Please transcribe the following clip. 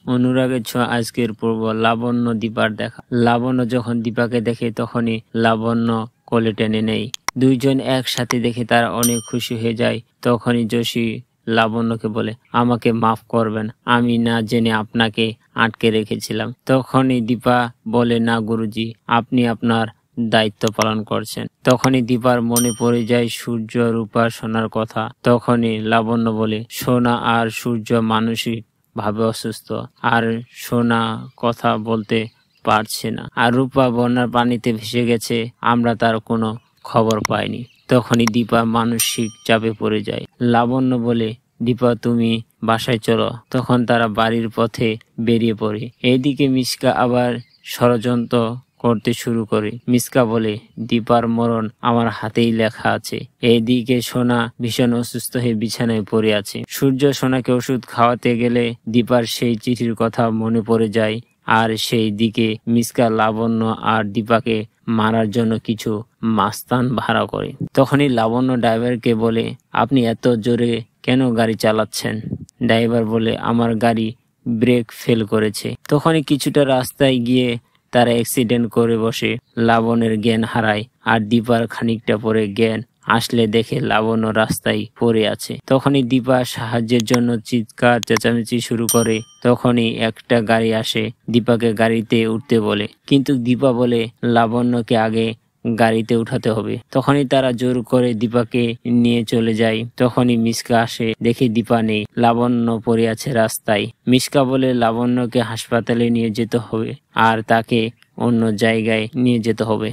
অনুরাগের ছোঁয়া আজকের পর্ব লাবণ্য দীপার দেখা। লাবণ্য যখন দীপাকে দেখে তখনই লাবণ্য কোলে টেনে নেই। দুইজন একসাথে দেখে তারা অনেক খুশি হয়ে যায়। তখনই যোশী লাবণ্যকে বলে, আমাকে মাফ করবেন, আমি না জেনে আপনাকে আটকে রেখেছিলাম। তখনই দীপা বলে, না গুরুজি, আপনি আপনার দায়িত্ব পালন করছেন। তখনই দীপার মনে পড়ে যায় সূর্য, রূপা, সোনার কথা। তখনই লাবণ্য বলে, সোনা আর সূর্য মানসিক ভাবে অসুস্থ, আর সোনা কথা বলতে পারছে না, আর রূপা বন্যার পানিতে ভেসে গেছে, আমরা তার কোনো খবর পাইনি। তখনই দীপা মানসিক চাপে পড়ে যায়। লাবণ্য বলে, দীপা তুমি বাসায় চলো। তখন তারা বাড়ির পথে বেরিয়ে পড়ে। এইদিকে মিশকা আবার ষড়যন্ত্র করতে শুরু করে। মিশকা বলে, দীপার মরণ আমার হাতেই লেখা আছে। এইদিকে সোনা ভীষণ অসুস্থ হয়ে বিছানায় পড়ে আছে। সূর্য সোনাকে ওষুধ খাওয়াতে গেলে দীপার সেই চিঠির কথা মনে পড়ে যায়। আর সেই দিকে মিশকা লাবণ্য আর দীপাকে মারার জন্য কিছু মাস্তান ভাড়া করে। তখনই লাবণ্য ড্রাইভারকে বলে, আপনি এত জোরে কেন গাড়ি চালাচ্ছেন? ড্রাইভার বলে, আমার গাড়ি ব্রেক ফেল করেছে। তখনই কিছুটা রাস্তায় গিয়ে তারা অ্যাক্সিডেন্ট করে বসে। লাবণ্যের জ্ঞান হারায়, আর দীপার খানিকটা পরে জ্ঞান আসলে দেখে লাবণ্য রাস্তায় পড়ে আছে। তখনই দীপা সাহায্যের জন্য চিৎকার চেঁচামেচি শুরু করে। তখনই একটা গাড়ি আসে, দীপাকে গাড়িতে উঠতে বলে, কিন্তু দীপা বলে লাবণ্যকে আগে গাড়িতে উঠাতে হবে। তখনই তারা জোর করে দীপাকে নিয়ে চলে যায়। তখনই মিশকা আসে, দেখে দীপা নেই, লাবণ্য পড়ে আছে রাস্তায়। মিশকা বলে লাবণ্যকে হাসপাতালে নিয়ে যেতে হবে আর তাকে অন্য জায়গায় নিয়ে যেতে হবে।